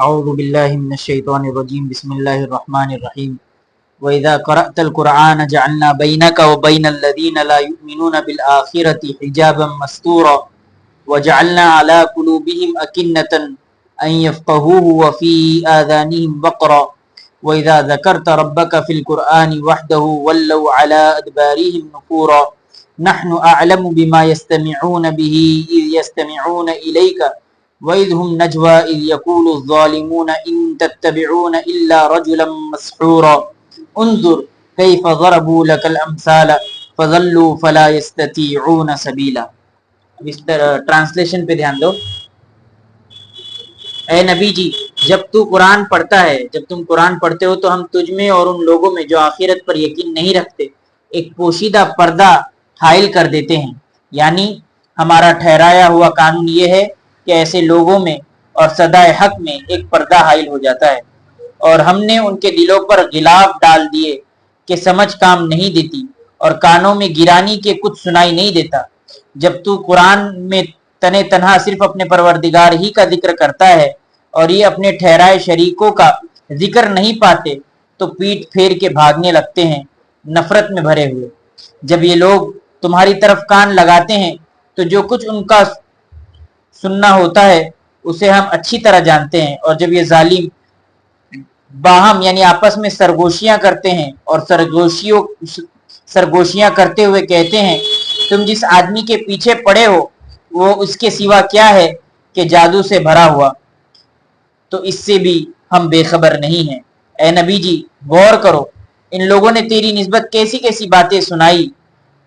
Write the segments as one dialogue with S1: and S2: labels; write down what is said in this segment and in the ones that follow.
S1: اعوذ باللہ من الشیطان الرجیم بسم اللہ الرحمن الرحیم وَإِذَا قَرَأْتَ الْقُرْآنَ جَعَلْنَا بَيْنَكَ وَبَيْنَ الَّذِينَ لَا يُؤْمِنُونَ بِالْآخِرَةِ حِجَابًا مَسْتُورًا وَجَعَلْنَا عَلَى قُلُوبِهِمْ أَكِنَّةً أَن يَفْقَهُوهُ وَفِي آذَانِهِمْ وَقْرًا وَإِذَا ذَكَرْتَ رَبَّكَ فِي الْقُرْآنِ وَحْدَهُ وَلَّوْا عَلَى أَدْبَارِهِمْ نُفُورًا نَحْنُ أَعْلَمُ بِمَا يَسْتَمِعُونَ بِهِ إِذْ يَسْتَمِعُونَ إِلَيْكَ وَإِذْ هُمْ نَجْوَى إِذْ يَقُولُ الظَّالِمُونَ إِن تَتَّبِعُونَ إِلَّا رَجُلًا مَسْحُورًا انظُرْ كَيْفَ ضَرَبُوا لَكَ الْأَمْثَالَ فَضَلُّوا فَلَا يَسْتَطِيعُونَ سَبِيلًا۔ اس ٹرانسلیشن پہ دھیان دو۔ اے نبی جی، جب تو قرآن پڑھتا ہے، جب تم قرآن پڑھتے ہو تو ہم تجھ میں اور ان لوگوں میں جو آخرت پر یقین نہیں رکھتے ایک پوشیدہ پردہ حائل کر دیتے ہیں، یعنی ہمارا ٹھہرایا ہوا قانون یہ ہے کہ ایسے لوگوں میں اور صدائے حق میں ایک پردہ حائل ہو جاتا ہے، اور ہم نے ان کے دلوں پر غلاف ڈال دیے کہ سمجھ کام نہیں دیتی اور کانوں میں گرانی کے کچھ سنائی نہیں دیتا۔ جب تو قرآن میں تنے تنہا صرف اپنے پروردگار ہی کا ذکر کرتا ہے اور یہ اپنے ٹھہرائے شریکوں کا ذکر نہیں پاتے تو پیٹ پھیر کے بھاگنے لگتے ہیں نفرت میں بھرے ہوئے۔ جب یہ لوگ تمہاری طرف کان لگاتے ہیں تو جو کچھ ان کا سننا ہوتا ہے اسے ہم اچھی طرح جانتے ہیں، اور جب یہ ظالم باہم یعنی آپس میں سرگوشیاں کرتے ہیں اور سرگوشیاں کرتے ہوئے کہتے ہیں تم جس آدمی کے پیچھے پڑے ہو وہ اس کے سوا کیا ہے کہ جادو سے بھرا ہوا، تو اس سے بھی ہم بے خبر نہیں ہیں۔ اے نبی جی، غور کرو، ان لوگوں نے تیری نسبت کیسی کیسی باتیں سنائی،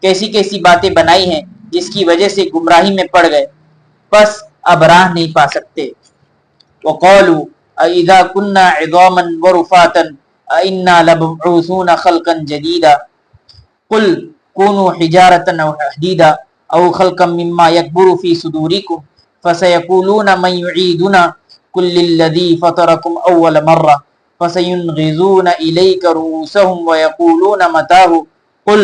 S1: کیسی کیسی باتیں بنائی ہیں جس کی وجہ سے گمراہی میں پڑ گئے، پس اب راہ نہیں پا سکتے۔ وَقَالُوا أَإِذَا كُنَّا عِظَامًا وَرُفَاتًا أَإِنَّا لَمَبْعُوثُونَ خَلْقًا جَدِيدًا قُلْ كُونُوا حِجَارَةً أَوْ حَدِيدًا أَوْ خَلْقًا مِّمَّا يَكْبُرُ فِي صُدُورِكُمْ فَسَيَقُولُونَ مَن يُعِيدُنَا قُلِ الَّذِي فَطَرَكُمْ أَوَّلَ مَرَّةٍ فَسَيُنْغِضُونَ إِلَيْكَ رُءُوسَهُمْ وَيَقُولُونَ مَتَىٰ قُلْ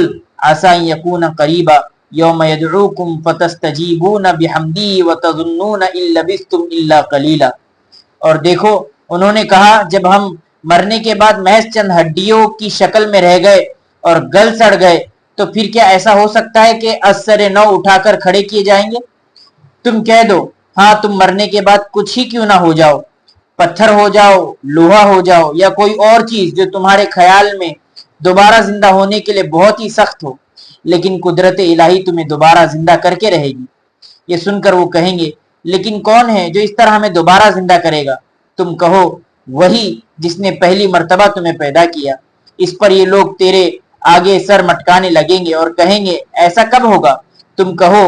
S1: عَسَىٰ أَن يَكُونَ قَرِيبًا يَوْمَ يَدْعُوكُمْ فَتَسْتَجِيبُونَ بِحَمْدِهِ وَتَظُنُّونَ إِن لَّبِثْتُمْ إِلَّا قَلِيلًا۔ اور دیکھو، انہوں نے کہا جب ہم مرنے کے بعد محض چند ہڈیوں کی شکل میں رہ گئے اور گل سڑ گئے تو پھر کیا ایسا ہو سکتا ہے کہ از سر نو اٹھا کر کھڑے کیے جائیں گے؟ تم کہہ دو ہاں، تم مرنے کے بعد کچھ ہی کیوں نہ ہو جاؤ، پتھر ہو جاؤ، لوہا ہو جاؤ، یا کوئی اور چیز جو تمہارے خیال میں دوبارہ زندہ ہونے کے لیے بہت ہی سخت ہو، لیکن قدرت الہی تمہیں دوبارہ زندہ کر کے رہے گی۔ یہ سن کر وہ کہیں گے لیکن کون ہے جو اس طرح ہمیں دوبارہ زندہ کرے گا؟ تم کہو وہی جس نے پہلی مرتبہ تمہیں پیدا کیا۔ اس پر یہ لوگ تیرے آگے سر مٹکانے لگیں گے اور کہیں گے ایسا کب ہوگا؟ تم کہو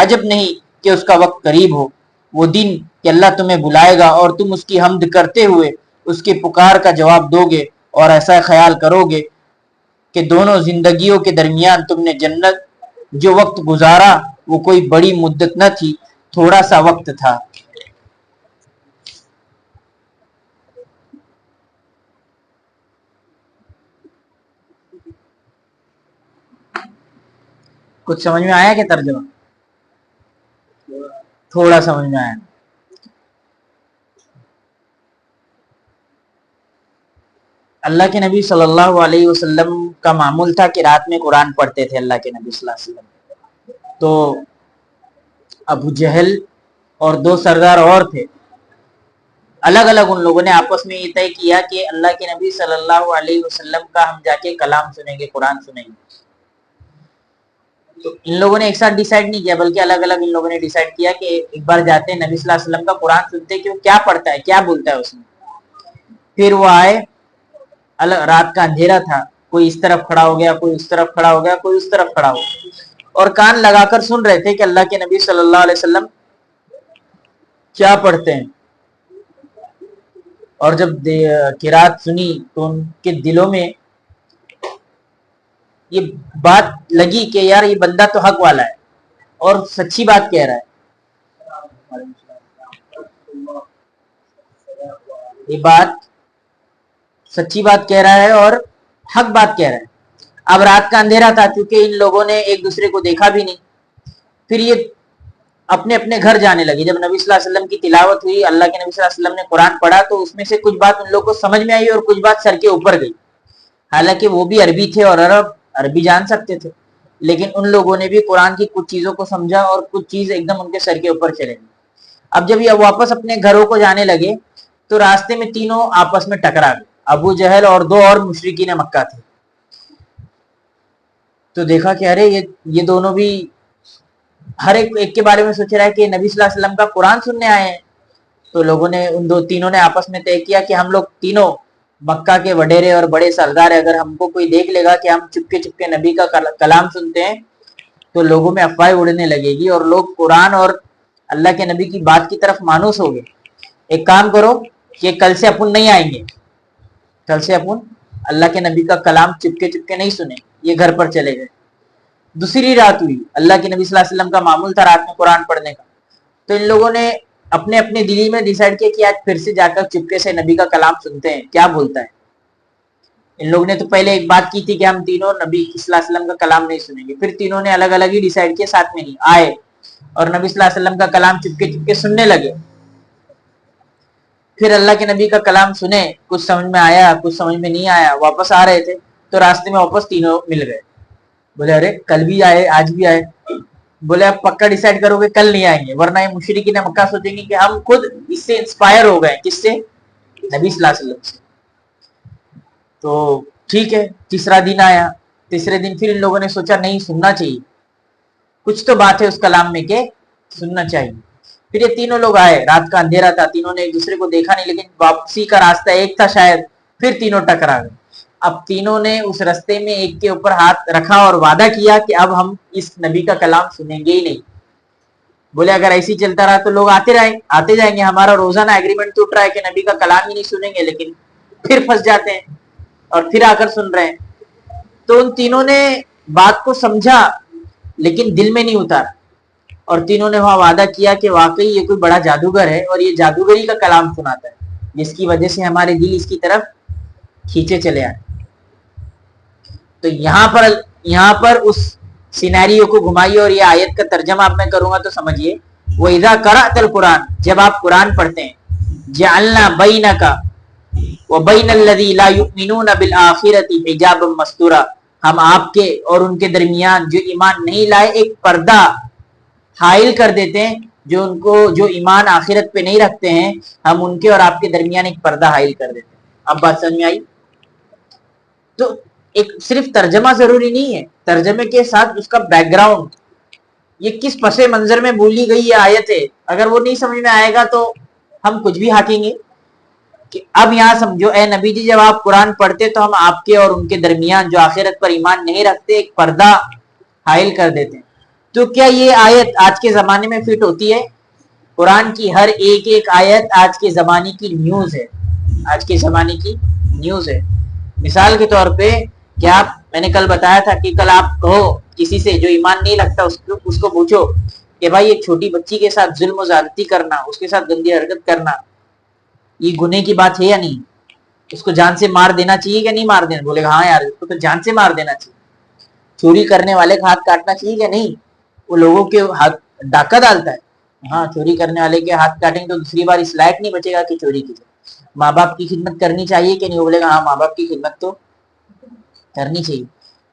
S1: عجب نہیں کہ اس کا وقت قریب ہو، وہ دن کہ اللہ تمہیں بلائے گا اور تم اس کی حمد کرتے ہوئے اس کی پکار کا جواب دو گے، اور ایسا خیال کرو گے کہ دونوں زندگیوں کے درمیان تم نے جنت جو وقت گزارا وہ کوئی بڑی مدت نہ تھی، تھوڑا سا وقت تھا۔ کچھ سمجھ میں آیا کہ ترجمہ؟ تھوڑا سمجھ میں آیا۔ اللہ کے نبی صلی اللہ علیہ وسلم کا معمول تھا کہ رات میں قرآن پڑھتے تھے اللہ کے نبی صلی اللہ علیہ وسلم۔ تو ابو جہل اور دو سردار اور تھے، الگ الگ ان لوگوں نے آپس میں یہ طے کیا کہ اللہ کے نبی صلی اللہ علیہ وسلم کا ہم جا کے کلام سنیں گے، قرآن سنیں گے۔ تو ان لوگوں نے ایک ساتھ ڈیسائیڈ نہیں کیا بلکہ الگ الگ ان لوگوں نے ڈیسائیڈ کیا کہ ایک بار جاتے ہیں نبی صلی اللہ علیہ وسلم کا قرآن سنتے کہ وہ کیا پڑھتا ہے، کیا بولتا ہے اس میں۔ پھر وہ آئے، رات کا اندھیرا تھا، کوئی اس طرف کھڑا ہو گیا، کوئی اس طرف کھڑا ہو گیا، کوئی اس طرف کھڑا ہو گیا، اور کان لگا کر سن رہے تھے کہ اللہ کے نبی صلی اللہ علیہ وسلم کیا پڑھتے ہیں۔ اور جب قرات سنی تو ان کے دلوں میں یہ بات لگی کہ یار یہ بندہ تو حق والا ہے اور سچی بات کہہ رہا ہے، یہ بات سچی بات کہہ رہا ہے اور حق بات کہہ رہا ہے۔ اب رات کا اندھیرا تھا، کیونکہ ان لوگوں نے ایک دوسرے کو دیکھا بھی نہیں۔ پھر یہ اپنے اپنے گھر جانے لگے. جب نبی صلی اللہ علیہ وسلم کی تلاوت ہوئی, اللہ کے نبی صلی اللہ علیہ وسلم نے قرآن پڑھا, تو اس میں سے کچھ بات ان لوگوں کو سمجھ میں آئی اور کچھ بات سر کے اوپر گئی. حالانکہ وہ بھی عربی تھے اور عربی جان سکتے تھے, لیکن ان لوگوں نے بھی قرآن کی کچھ چیزوں کو سمجھا اور کچھ چیز ایک دم ان کے سر کے اوپر چلے گئی. اب جب یہ واپس اپنے گھروں کو جانے لگے تو راستے میں تینوں آپس میں ٹکرا گئے. ابو جہل اور 2 اور مشرکین مکہ تھے. تو دیکھا کہ ارے یہ دونوں بھی ہر ایک کے بارے میں سوچ رہا ہے کہ نبی صلی اللہ علیہ وسلم کا قرآن سننے آئے ہیں. تو لوگوں نے تینوں نے آپس میں طے کیا کہ ہم لوگ تینوں مکہ کے وڈیرے اور بڑے سردار, اگر ہم کو کوئی دیکھ لے گا کہ ہم چپکے چپکے نبی کا کلام سنتے ہیں تو لوگوں میں افواہیں اڑنے لگے گی اور لوگ قرآن اور اللہ کے نبی کی بات کی طرف مانوس ہو گئے. ایک کام کرو کہ کل سے اپن نہیں آئیں گے, کل سے اپن اللہ کے نبی کا کلام چپکے چپکے نہیں سنیں, یہ گھر پر چلے گئے. دوسری رات ہوئی, اللہ کے نبی صلی اللہ علیہ وسلم کا معمول تھا رات میں قرآن پڑھنے کا, تو ان لوگوں نے اپنے اپنے دلی میں ڈیسائیڈ کیا کہ آج پھر سے جا کر چپکے سے نبی کا کلام سنتے ہیں کیا بولتا ہے. ان لوگوں نے تو پہلے ایک بات کی تھی کہ ہم تینوں نبی صلی اللہ علیہ وسلم کا کلام نہیں سنیں گے, پھر تینوں نے الگ الگ ہی ڈیسائیڈ کیا, ساتھ میں نہیں آئے اور نبی صلی اللہ علیہ وسلم کا کلام چپکے چپکے سننے لگے. پھر اللہ کے نبی کا کلام سنے, کچھ سمجھ میں آیا کچھ سمجھ میں نہیں آیا. واپس آ رہے تھے تو راستے میں واپس تینوں مل گئے. بولے ارے کل بھی آئے آج بھی آئے. بولے اب پکا ڈیسائیڈ کرو گے کل نہیں آئیں گے, ورنہ یہ مشرکین مکہ سوچیں گے کہ ہم خود اس سے انسپائر ہو گئے. کس سے؟ نبی صلی اللہ علیہ وسلم سے. تو ٹھیک ہے, تیسرا دن آیا. تیسرے دن پھر ان لوگوں نے سوچا نہیں سننا چاہیے, کچھ تو بات ہے اس کلام میں کہ سننا چاہیے. پھر یہ تینوں لوگ آئے, رات کا اندھیرا تھا, تینوں نے ایک دوسرے کو دیکھا نہیں, لیکن واپسی کا راستہ ایک تھا شاید. پھر تینوں ٹکرا گئے. اب تینوں نے اس رستے میں ایک کے اوپر ہاتھ رکھا اور وعدہ کیا کہ اب ہم اس نبی کا کلام سنیں گے ہی نہیں. بولے اگر ایسی چلتا رہا تو لوگ آتے جائیں گے, ہمارا روزانہ ایگریمنٹ ٹوٹ رہا ہے کہ نبی کا کلام ہی نہیں سنیں گے, لیکن پھر پھنس جاتے ہیں اور پھر آ کر سن رہے ہیں. تو ان تینوں نے بات کو سمجھا لیکن دل میں نہیں اتارا, اور تینوں نے وہاں وعدہ کیا کہ واقعی یہ کوئی بڑا جادوگر ہے اور یہ جادوگری کا کلام سناتا ہے, جس کی وجہ سے ہمارے دل اس کی طرف کھینچے چلے آئے. تو یہاں پر اس سینیریو کو گھمائیے اور یہ آیت کا ترجمہ آپ میں کروں گا تو سمجھیے. وَإِذَا قَرَأْتَ الْقُرْآنَ, جب آپ قرآن پڑھتے ہیں, جَعَلْنَا بَيْنَكَ وَبَيْنَ الَّذِي لَا يُؤْمِنُونَ بِالْآخِرَةِ حِجَابًا مَسْتُورًا, ہم آپ کے اور ان کے درمیان جو ایمان نہیں لائے ایک پردہ حائل کر دیتے ہیں. جو ایمان آخرت پہ نہیں رکھتے ہیں, ہم ان کے اور آپ کے درمیان ایک پردہ حائل کر دیتے ہیں. اب بات سمجھ میں آئی؟ تو ایک صرف ترجمہ ضروری نہیں ہے, ترجمے کے ساتھ اس کا بیک گراؤنڈ, یہ کس پس منظر میں بولی گئی یہ آیت ہے, اگر وہ نہیں سمجھ میں آئے گا تو ہم کچھ بھی ہاکیں گے. کہ اب یہاں سمجھو اے نبی جی, جب آپ قرآن پڑھتے تو ہم آپ کے اور ان کے درمیان جو آخرت پر ایمان نہیں رکھتے ایک پردہ حائل کر دیتے ہیں. تو کیا یہ آیت آج کے زمانے میں فٹ ہوتی ہے؟ قرآن کی ہر ایک آیت آج کے زمانے کی نیوز ہے, آج کے زمانے کی نیوز ہے. مثال کے طور پہ کیا میں نے کل بتایا تھا کہ کل آپ کہو کسی سے جو ایمان نہیں لگتا اس کو پوچھو کہ بھائی ایک چھوٹی بچی کے ساتھ ظلم و زیادتی کرنا, اس کے ساتھ گندی حرکت کرنا, یہ گناہ کی بات ہے یا نہیں؟ اس کو جان سے مار دینا چاہیے کہ نہیں مار دینا؟ بولے گا ہاں یار اس کو تو جان سے مار دینا چاہیے. چوری کرنے والے کا ہاتھ کاٹنا چاہیے کہ نہیں؟ وہ لوگوں کے ہاتھ ڈاکہ ڈالتا ہے, ہاں چوری کرنے والے کے ہاتھ کاٹیں تو دوسری بار اس لائق نہیں بچے گا کہ چوری کی جائے. ماں باپ کی خدمت کرنی چاہیے کہ نہیں؟ بولے گا ہاں ماں باپ کی خدمت تو کرنی چاہیے.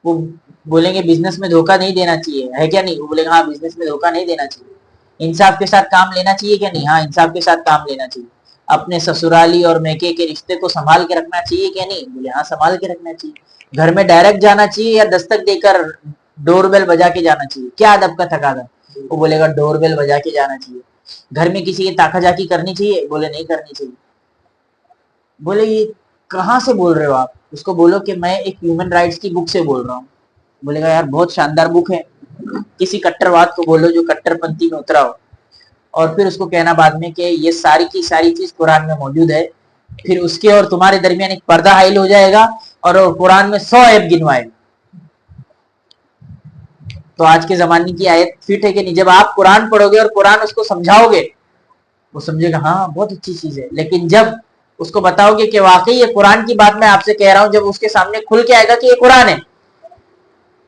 S1: وہ بولیں گے بزنس میں دھوکہ نہیں دینا چاہیے, ہے کیا نہیں؟ وہ بولے گا ہاں بزنس میں دھوکہ نہیں دینا چاہیے. انصاف کے ساتھ کام لینا چاہیے کہ نہیں؟ ہاں انصاف کے ساتھ کام لینا چاہیے. اپنے سسرالی اور میکے کے رشتے کو سنبھال کے رکھنا چاہیے کہ نہیں؟ بولے ہاں سنبھال کے رکھنا چاہیے. گھر میں ڈائریکٹ جانا چاہیے یا دستک دے کر ڈور بیل بجا کے جانا چاہیے؟ کیا ادب کا تقاضا؟ وہ بولے گا ڈور بیل بجا کے جانا چاہیے. گھر میں کسی کی تاکہ جاکی کرنی چاہیے؟ بولے نہیں کرنی چاہیے. بولے یہ کہاں سے بول رہے ہو آپ؟ اس کو بولو کہ میں ایک ہیومن رائٹس کی بک سے بول رہا ہوں. بولے گا یار بہت شاندار بک ہے. کسی کٹر واد کو بولو جو کٹر پنتھی میں اترا ہو, اور پھر اس کو کہنا بعد میں کہ یہ ساری کی ساری چیز قرآن میں موجود ہے, پھر اس کے اور تمہارے درمیان ایک پردہ حائل ہو جائے گا اور قرآن میں 100 عیب گنوائے گا. تو آج کے زمانے کی آیت فٹ ہے کہ نہیں؟ جب آپ قرآن پڑھو گے اور قرآن اس کو سمجھاؤ گے, وہ سمجھے گا ہاں بہت اچھی چیز ہے. لیکن جب اس کو بتاؤ گے کہ واقعی یہ قرآن کی بات میں آپ سے کہہ رہا ہوں, جب اس کے سامنے کھل کے آئے گا کہ یہ قرآن ہے,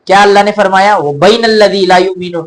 S1: کیا اللہ نے فرمایا وَبَيْنَ الَّذِي لَا يُؤْمِنُونَ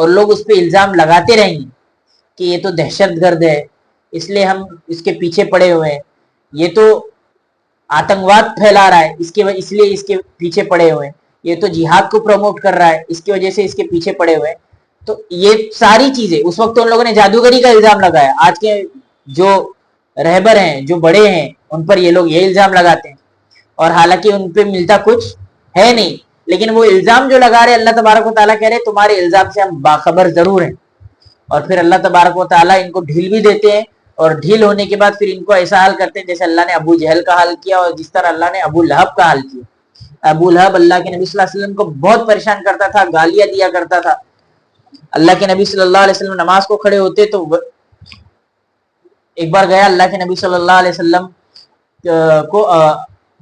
S1: اور لوگ اس پہ الزام لگاتے رہیں گے کہ یہ تو دہشت گرد ہے، اس لیے ہم اس کے پیچھے پڑے ہوئے ہیں، یہ تو آتنکواد پھیلا رہا ہے اس لیے اس کے پیچھے پڑے ہوئے ہیں، یہ تو جہاد کو پروموٹ کر رہا ہے اس کی وجہ سے اس کے پیچھے پڑے ہوئے ہیں. تو یہ ساری چیزیں اس وقت تو ان لوگوں نے جادوگری کا الزام لگایا. آج کے جو رہبر ہیں، جو بڑے ہیں، ان پر یہ لوگ یہ الزام لگاتے ہیں، اور حالانکہ ان پہ ملتا کچھ ہے نہیں، لیکن وہ الزام جو لگا رہے اللہ تبارک و تعالیٰ کہہ رہے تمہارے الزام سے ہم باخبر ضرور ہیں. اور پھر اللہ تبارک و تعالیٰ ان کو ڈھیل بھی دیتے ہیں، اور ڈھیل ہونے کے بعد پھر ان کو ایسا حال کرتے ہیں جیسے اللہ نے ابو جہل کا حال کیا، اور جس طرح اللہ نے ابو لہب کا حال کیا. ابو لہب اللہ کے نبی صلی اللہ علیہ وسلم کو بہت پریشان کرتا تھا، گالیاں دیا کرتا تھا. اللہ کے نبی صلی اللہ علیہ وسلم نماز کو کھڑے ہوتے تو ایک بار گیا اللہ کے نبی صلی اللہ علیہ وسلم کو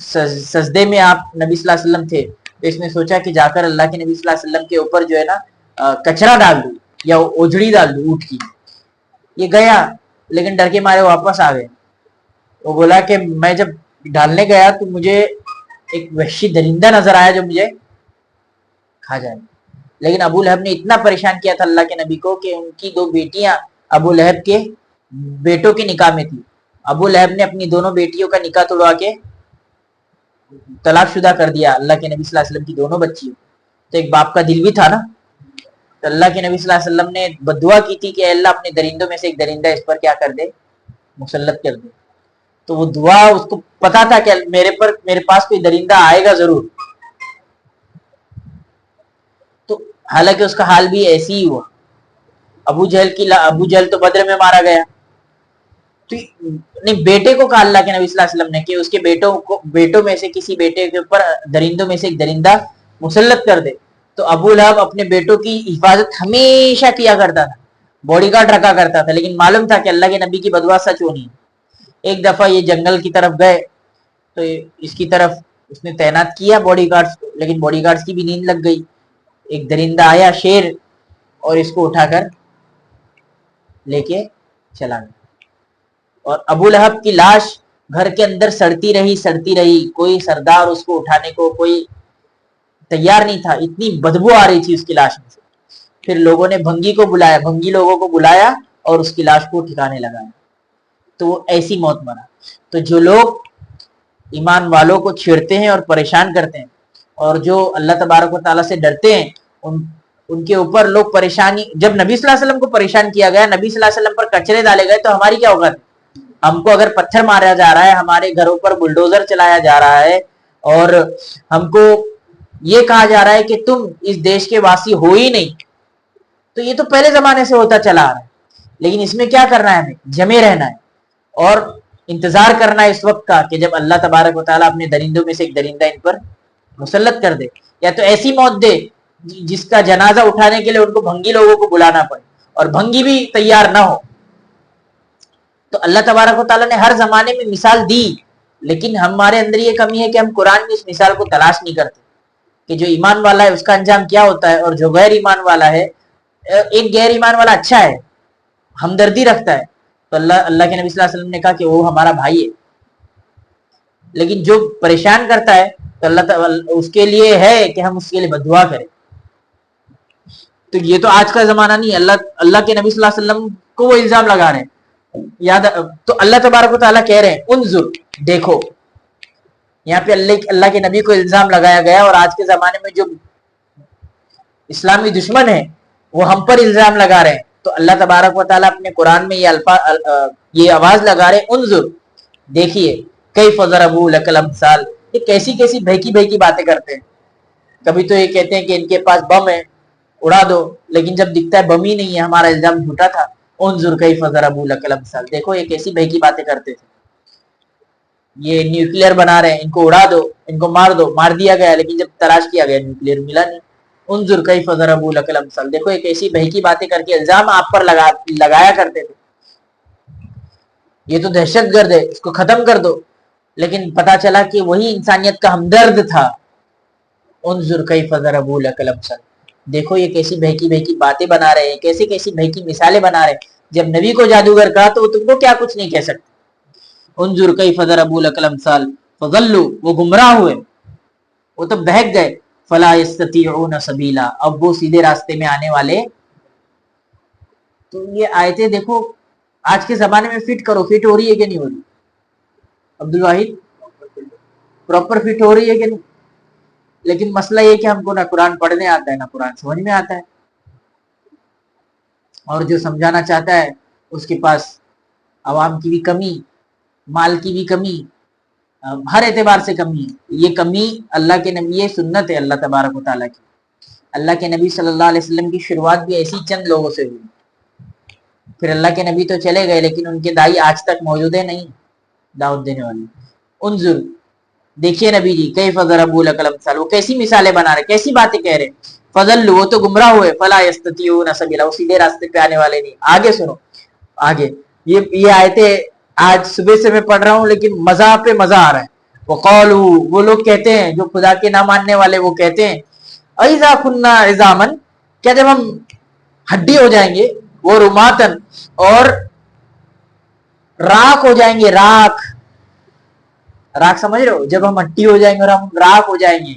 S1: سجدے میں، آپ نبی صلی اللہ علیہ وسلم تھے، تو اس نے سوچا کہ جا کر اللہ کے نبی صلی اللہ علیہ وسلم کے اوپر جو ہے نا کچرا ڈال دوں یا اوجڑی ڈال دوں اونٹ کی. یہ گیا لیکن ڈر کے مارے واپس آ گئے. وہ بولا کہ میں جب ڈالنے گیا تو مجھے ایک وحشی درندہ نظر آیا جو مجھے کھا جائے. لیکن ابو لہب نے اتنا پریشان کیا تھا اللہ کے نبی کو کہ ان کی 2 بیٹیاں ابو لہب کے بیٹوں کے نکاح میں تھی. ابو لہب نے اپنی دونوں بیٹیوں کا نکاح توڑوا کے طلاق شدہ کر دیا اللہ کے نبی صلی اللہ علیہ وسلم کی دونوں بچیوں. تو ایک باپ کا دل بھی تھا نا. تو اللہ کے نبی صلی اللہ علیہ وسلم نے بددعا کی تھی کہ اے اللہ اپنے درندوں میں سے ایک درندہ اس پر کیا کر دے، مسلط کر دے. تو وہ دعا اس کو پتا تھا کہ میرے پاس کوئی درندہ آئے گا ضرور. تو حالانکہ اس کا حال بھی ایسی ہی ہوا. ابو جہل تو بدر میں مارا گیا. تو نہیں، بیٹے کو کہا اللہ کے نبی صلی اللہ علیہ وسلم نے کہ اس کے بیٹوں میں سے کسی بیٹے کے اوپر درندوں میں سے ایک درندہ مسلط کر دے. تو ابو لہب اپنے بیٹوں کی حفاظت ہمیشہ کیا کرتا تھا، باڈی گارڈ رکھا کرتا تھا، لیکن معلوم تھا کہ اللہ کے نبی کی بدوا سچ ہونی ہے. ایک دفعہ یہ جنگل کی طرف گئے تو اس کی طرف اس نے تعینات کیا باڈی گارڈز کو، لیکن باڈی گارڈز کی بھی نیند لگ گئی. ایک درندہ آیا شیر اور اس کو اٹھا کر لے کے چلا گیا. اور ابو لہب کی لاش گھر کے اندر سڑتی رہی. کوئی سردار اس کو اٹھانے کو کوئی تیار نہیں تھا، اتنی بدبو آ رہی تھی اس کی لاش میں سے. پھر لوگوں نے بھنگی لوگوں کو بلایا اور اس کی لاش کو ٹھکانے لگایا. تو وہ ایسی موت مرا. تو جو لوگ ایمان والوں کو چھیڑتے ہیں اور پریشان کرتے ہیں، اور جو اللہ تبارک و تعالیٰ سے ڈرتے ہیں، ان کے اوپر لوگ پریشانی. جب نبی صلی اللہ علیہ وسلم کو پریشان کیا گیا، نبی صلی اللہ علیہ وسلم پر کچرے ڈالے گئے، تو ہماری کیا ہوگا؟ ہم کو اگر پتھر مارا جا رہا ہے، ہمارے گھروں پر بلڈوزر چلایا جا رہا ہے، اور ہم کو یہ کہا جا رہا ہے کہ تم اس دیش کے واسی ہو ہی نہیں، تو یہ تو پہلے زمانے سے ہوتا چلا آ رہا ہے. لیکن اس میں کیا کرنا ہے؟ ہمیں جمے رہنا ہے اور انتظار کرنا ہے اس وقت کا کہ جب اللہ تبارک و تعالیٰ اپنے درندوں میں سے ایک درندہ ان پر مسلط کر دے، یا تو ایسی موت دے جس کا جنازہ اٹھانے کے لیے ان کو بھنگی لوگوں کو بلانا پڑے اور بھنگی بھی تیار نہ ہو. تو اللہ تبارک و تعالیٰ نے ہر زمانے میں مثال دی، لیکن ہمارے اندر یہ کمی ہے کہ ہم قرآن میں اس مثال کو تلاش نہیں کرتے کہ جو ایمان والا ہے اس کا انجام کیا ہوتا ہے، اور جو غیر ایمان والا ہے. ایک غیر ایمان والا اچھا ہے، ہمدردی رکھتا ہے، تو اللہ کے نبی صلی اللہ علیہ وسلم نے کہا کہ وہ ہمارا بھائی ہے. لیکن جو پریشان کرتا ہے تو اللہ تعالیٰ اس کے لیے ہے کہ ہم اس کے لیے بددعا کریں. تو یہ تو آج کا زمانہ نہیں. اللہ کے نبی صلی اللہ علیہ وسلم کو وہ الزام لگا رہے ہیں. تو اللہ تبارک و تعالیٰ کہہ رہے ہیں انظر، دیکھو. یہاں پہ اللہ کے نبی کو الزام لگایا گیا، اور آج کے زمانے میں جو اسلامی دشمن ہیں وہ ہم پر الزام لگا رہے ہیں. تو اللہ تبارک و تعالیٰ اپنے قرآن میں یہ آواز لگا رہے ہیں انظر، دیکھیے کیف ضربوا لک الامثال. یہ کیسی بھیکی باتیں کرتے ہیں. کبھی تو یہ کہتے ہیں کہ ان کے پاس بم ہے، اڑا دو، لیکن جب دکھتا ہے بم ہی نہیں ہے، ہمارا الزام جھوٹا تھا. انظر کیف ضربوا لک الامثال، دیکھو یہ کیسی بھیکی باتیں کرتے تھے. یہ نیوکلیر بنا رہے ہیں، ان کو اڑا دو، ان کو مار دو. مار دیا گیا، لیکن جب تلاش کیا گیا نیوکلیر ملا نہیں. انظر کیف ضربوا لک الامثال، دیکھو یہ کیسی بھیکی باتیں کر کے الزام آپ پر لگایا کرتے تھے. یہ تو دہشت گرد ہے، اس کو ختم کر دو. لیکن پتا چلا کہ وہی انسانیت کا ہمدرد تھا. انظر کیف ضربوا لک الامثال، دیکھو یہ کیسی بھیکی باتیں بنا رہے ہیں، کیسی بھیکی مثالیں بنا رہے ہیں. جب نبی کو جادوگر کہا تو وہ تم کو کیا کچھ نہیں کہہ سکتے. انظر کیف ضربوا لک الامثال فضلوا، وہ گمراہ ہوئے، وہ تو بہک گئے. فلا یستطیعون سبیلا، اب وہ سیدھے راستے میں آنے والے تو یہ آیتیں دیکھو آج کے زمانے میں فٹ کرو, فٹ ہو رہی ہے کہ نہیں ہو رہی عبد الواحد؟ پراپر فٹ ہو رہی ہے کہ نہیں؟ لیکن مسئلہ یہ کہ ہم کو نہ قرآن پڑھنے آتا ہے نہ قرآن سمجھ میں آتا ہے, اور جو سمجھانا چاہتا ہے اس کے پاس عوام کی بھی کمی, مال کی بھی کمی, ہر اعتبار سے کمی ہے. یہ کمی اللہ کے نبی, یہ سنت ہے اللہ تبارک و تعالیٰ کی. اللہ کے نبی صلی اللہ علیہ وسلم کی شروعات بھی ایسی چند لوگوں سے ہوئی, پھر اللہ کے نبی تو چلے گئے لیکن ان کے دائی آج تک موجود ہے نہیں, دعوت دینے والے. انظر, دیکھیے نبی جی, کیف ضربوا لک الامثال, وہ کیسی مثالیں بنا رہے, کیسی باتیں کہہ رہے. فضل, وہ تو گمراہ ہوئے, فلا یستطیعون سبیلا, وہ سیدھے راستے پہ آنے والے نہیں. آگے سنو, آگے یہ آیتیں آج صبح سے میں پڑھ رہا ہوں لیکن مزہ پہ مزہ آ رہا ہے. وقالوا, وہ لوگ کہتے ہیں جو خدا کے نہ ماننے والے, وہ کہتے ہیں اذا كنا عظاما, کیا جب ہم ہڈی ہو جائیں گے, وہ رماتن, اور راکھ ہو جائیں گے, راکھ, راکھ سمجھ رہے ہو, جب ہم ہڈی ہو جائیں گے اور ہم راکھ ہو جائیں گے.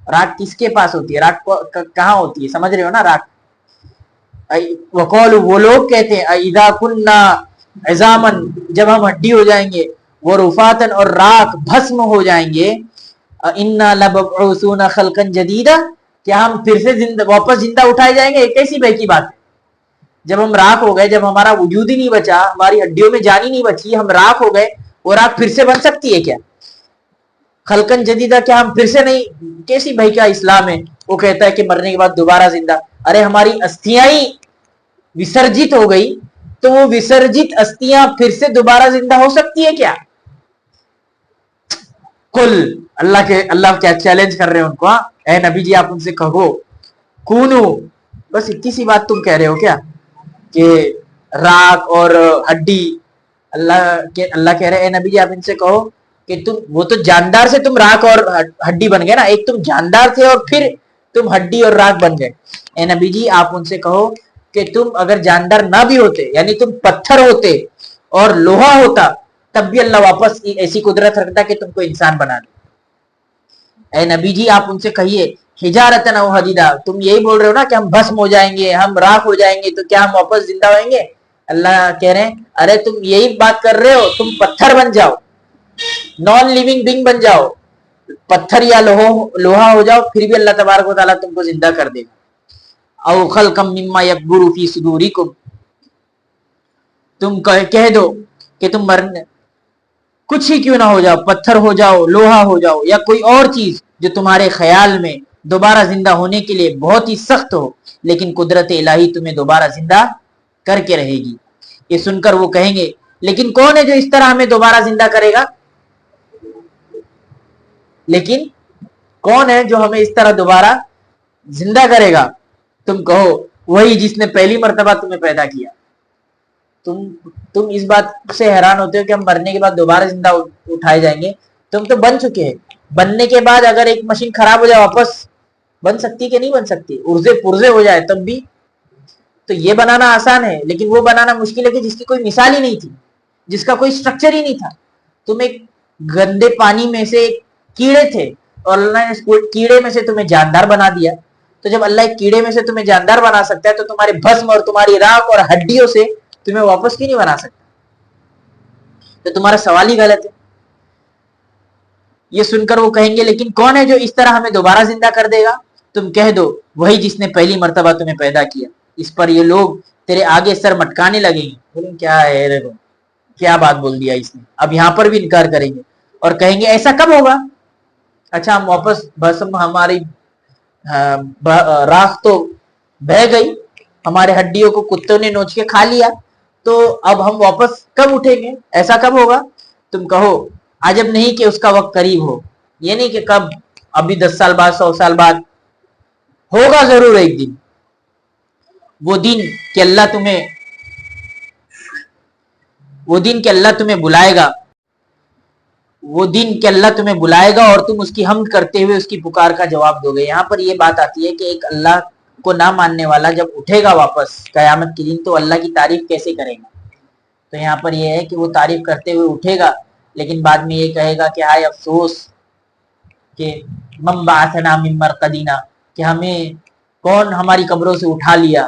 S1: راکھ کس کے پاس ہوتی ہے, راکھ کہاں ہوتی ہے, سمجھ رہے ہو نا راکھ. وقالوا, وہ لوگ کہتے ہیں اذا كنا عظاما, جب ہم ہڈی ہو جائیں گے, وہ رفاتن, اور راکھ بھسم ہو جائیں گے, انا لمبعوثون خلقا جدیدا, کیا ہم پھر سے واپس زندہ اٹھائے جائیں گے. ایک ایسی بے کی بات ہے, جب ہم راکھ ہو گئے, جب ہمارا وجود ہی نہیں بچا, ہماری ہڈیوں میں جان ہی نہیں بچی, ہم راکھ ہو گئے, وہ راکھ پھر سے بن سکتی ہے کیا؟ خلقن جدیدہ, کیا ہم پھر سے نہیں؟ کیسی بھائی کا اسلام ہے. وہ کہتا ہے کہ مرنے کے بعد دوبارہ زندہ. ارے ہماری استھیاں ہی وسرجت ہو گئی, تو وہ وسرجت استھیاں پھر سے دوبارہ زندہ ہو سکتی ہے کیا؟ کل, اللہ کیا چیلنج کر رہے ہیں ان کو, اے نبی جی آپ ان سے کہو, کونو, بس اتنی سی بات تم کہہ رہے ہو کیا کہ راکھ اور ہڈی. اللہ کہہ رہے ہیں اے نبی جی آپ ان سے کہو کہ تم, وہ تو جاندار سے تم راکھ اور ہڈی بن گئے نا, ایک تم جاندار تھے اور پھر تم ہڈی اور راکھ بن گئے. اے نبی جی آپ ان سے کہو کہ تم اگر جاندار نہ بھی ہوتے, یعنی تم پتھر ہوتے اور لوہا ہوتا, تب بھی اللہ واپس ایسی قدرت رکھتا کہ تم کو انسان بنا دے. اے نبی جی آپ ان سے کہیے حجارتن او حدیدا, تم یہی بول رہے ہو نا کہ ہم بھسم ہو جائیں گے, ہم راکھ ہو جائیں گے, تو کیا ہم واپس زندہ ہوئیں گے؟ اللہ کہہ رہے ہیں ارے تم یہی بات کر رہے ہو, تم پتھر بن جاؤ, نان لیونگ بینگ بن جاؤ, پتھر یا لوہا ہو جاؤ, پھر بھی اللہ تبارک و تعالیٰ تم کو زندہ کر دے گا. او خلقا مما یکبر فی صدورکم, تم کہہ دو کہ تم مرنے کچھ ہی کیوں نہ ہو جاؤ, پتھر ہو جاؤ, لوہا ہو جاؤ, یا کوئی اور چیز جو تمہارے خیال میں دوبارہ زندہ ہونے کے لیے بہت ہی سخت ہو, لیکن قدرت الہی تمہیں دوبارہ زندہ کر کے رہے گی. یہ سن کر وہ کہیں گے لیکن کون ہے جو اس طرح ہمیں دوبارہ زندہ کرے گا, لیکن کون ہے جو ہمیں اس طرح دوبارہ زندہ کرے گا؟ تم کہو وہی جس نے پہلی مرتبہ تمہیں پیدا کیا. تم اس بات سے حیران ہوتے ہو کہ ہم مرنے کے بعد دوبارہ زندہ اٹھائے جائیں گے. تم تو بن چکے ہیں, بننے کے بعد اگر ایک مشین خراب ہو جائے واپس بن سکتی کہ نہیں بن سکتی, ارزے پرزے ہو جائے تب بھی. تو یہ بنانا آسان ہے, لیکن وہ بنانا مشکل ہے کہ جس کی کوئی مثال ہی نہیں تھی, جس کا کوئی سٹرکچر ہی نہیں تھا. تم ایک گندے پانی میں سے کیڑے تھے اور اللہ نے کیڑے میں سے تمہیں جاندار بنا دیا. تو جب اللہ ایک کیڑے میں سے تمہیں جاندار بنا سکتا ہے, تو تمہارے بھسم اور تمہاری راکھ اور ہڈیوں سے تمہیں واپس کیوں نہیں بنا سکتا؟ تو تمہارا سوال ہی غلط ہے. یہ سن کر وہ کہیں گے لیکن کون ہے جو اس طرح ہمیں دوبارہ زندہ کر دے گا؟ تم کہہ دو وہی جس نے پہلی مرتبہ تمہیں پیدا کیا. اس پر یہ لوگ تیرے آگے سر مٹکانے لگیں گے, بولیں کیا ہے رے, کیا بات بول دیا اس نے. اب یہاں پر بھی انکار کریں گے اور کہیں گے ایسا کب ہوگا؟ اچھا ہم واپس بھسم, ہماری راکھ تو بہہ گئی, ہمارے ہڈیوں کو کتوں نے نوچ کے کھا لیا, تو اب ہم واپس کب اٹھیں گے, ایسا کب ہوگا؟ تم کہو عجب نہیں کہ اس کا وقت قریب ہو, یہ نہیں کہ کب, ابھی 10 سال بعد, 100 سال بعد, ہوگا ضرور ایک دن. وہ دن کہ اللہ تمہیں بلائے گا, وہ دن کہ اللہ تمہیں بلائے گا اور تم اس کی حمد کرتے ہوئے اس کی پکار کا جواب دو گے. یہاں پر یہ بات آتی ہے کہ ایک اللہ کو نہ ماننے والا جب اٹھے گا واپس قیامت کے دن, تو اللہ کی تعریف کیسے کرے گا؟ تو یہاں پر یہ ہے کہ وہ تعریف کرتے ہوئے اٹھے گا, لیکن بعد میں یہ کہے گا کہ ہائے افسوس کہ من بعثنا من مرقدنا, کہ ہمیں کون ہماری قبروں سے اٹھا لیا.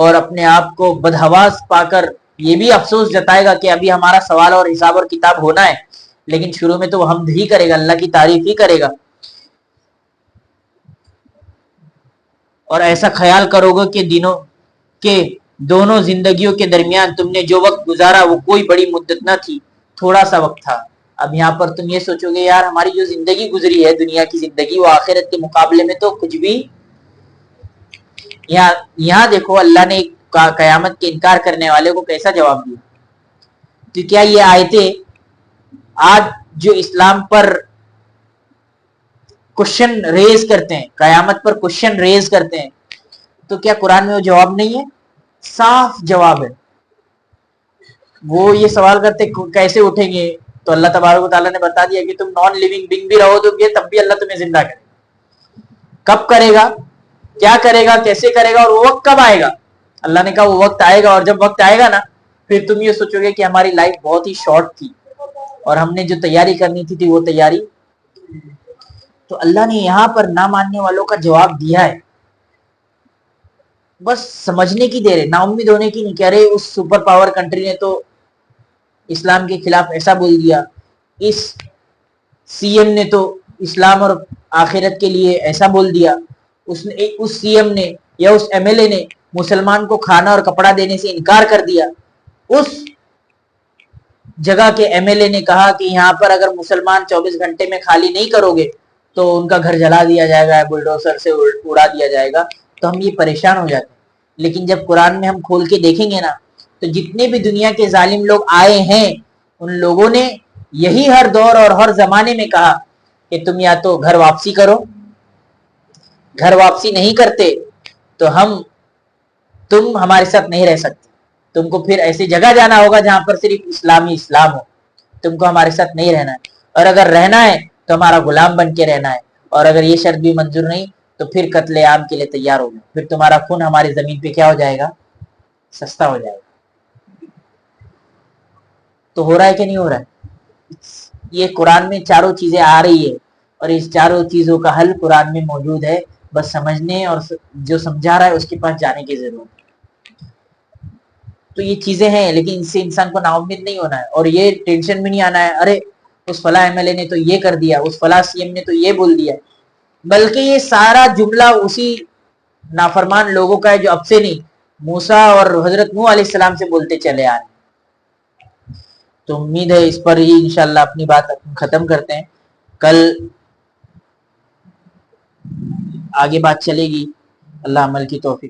S1: اور اپنے آپ کو بدحواس پا کر یہ بھی افسوس جتائے گا کہ ابھی ہمارا سوال اور حساب اور کتاب ہونا ہے، لیکن شروع میں تو وہ حمد ہی کرے گا، اللہ کی تعریف ہی کرے گا. اور ایسا خیال کرو گا کہ دونوں زندگیوں کے درمیان تم نے جو وقت گزارا وہ کوئی بڑی مدت نہ تھی، تھوڑا سا وقت تھا. اب یہاں پر تم یہ سوچو گے یار ہماری جو زندگی گزری ہے دنیا کی زندگی، وہ آخرت کے مقابلے میں تو کچھ بھی. یہاں دیکھو اللہ نے قیامت کے انکار کرنے والے کو کیسا جواب دیا. تو کیا یہ آیتیں آج جو اسلام پر کوشچن ریز کرتے ہیں، قیامت پر کوشچن ریز کرتے ہیں، تو کیا قرآن میں وہ جواب نہیں ہے؟ صاف جواب ہے. وہ یہ سوال کرتے کیسے اٹھیں گے، تو اللہ تبارک و تعالیٰ نے بتا دیا کہ تم نان لیونگ بینگ بھی رہو تو تب بھی اللہ تمہیں زندہ کرے. کب کرے گا، کیا کرے گا، کیسے کرے گا، اور وہ وقت کب آئے گا؟ اللہ نے کہا وہ وقت آئے گا، اور جب وقت آئے گا نا پھر تم یہ سوچو گے کہ ہماری لائف بہت ہی شارٹ تھی اور ہم نے جو تیاری کرنی تھی وہ تیاری. تو اللہ نے یہاں پر نہ ماننے والوں کا جواب دیا ہے. بس سمجھنے کی دیر ہے، نا امید ہونے کی نہیں. کہہ رہے اس سپر پاور کنٹری نے تو اسلام کے خلاف ایسا بول دیا، اس سی ایم نے تو اسلام اور آخرت کے لیے ایسا بول دیا، اس سی ایم نے یا اس ایم ایل اے نے مسلمان کو کھانا اور کپڑا دینے سے انکار کر دیا. اس جگہ کے ایم ایل اے نے کہا کہ یہاں پر اگر مسلمان 24 گھنٹے میں خالی نہیں کرو گے تو ان کا گھر جلا دیا جائے گا، بلڈوزر سے اڑا دیا جائے گا. تو ہم یہ پریشان ہو جاتے ہیں. لیکن جب قرآن میں ہم کھول کے دیکھیں گے نا تو جتنے بھی دنیا کے ظالم لوگ آئے ہیں ان لوگوں نے یہی ہر دور اور ہر زمانے میں کہا کہ تم یا تو گھر واپسی کرو، گھر واپسی نہیں کرتے تو تم ہمارے ساتھ نہیں رہ سکتے، تم کو پھر ایسی جگہ جانا ہوگا جہاں پر صرف اسلام ہو، تم کو ہمارے ساتھ نہیں رہنا ہے، اور اگر رہنا ہے تو ہمارا غلام بن کے رہنا ہے، اور اگر یہ شرط بھی منظور نہیں تو پھر قتل عام کے لیے تیار ہو گئے، پھر تمہارا خون ہماری زمین پہ کیا ہو جائے گا، سستا ہو جائے گا. تو ہو رہا ہے کہ نہیں ہو رہا ہے؟ یہ قرآن میں چاروں چیزیں آ رہی ہے اور اس چاروں چیزوں کا حل قرآن میں موجود ہے، بس سمجھنے اور جو سمجھا رہا ہے اس کے پاس جانے کی ضرورت ہے. تو یہ چیزیں ہیں، لیکن اس سے انسان کو نا امید نہیں ہونا ہے اور یہ ٹینشن بھی نہیں آنا ہے ارے اس فلاں ایم ایل اے نے تو یہ کر دیا، اس فلاں سی ایم نے تو یہ بول دیا، بلکہ یہ سارا جملہ اسی نافرمان لوگوں کا ہے جو اب سے نہیں موسیٰ اور حضرت نوح علیہ السلام سے بولتے چلے آ رہے ہیں. تو امید ہے اس پر ہی انشاءاللہ اپنی بات ختم کرتے ہیں. کل آگے بات چلے گی. اللہ عمل کی توفیق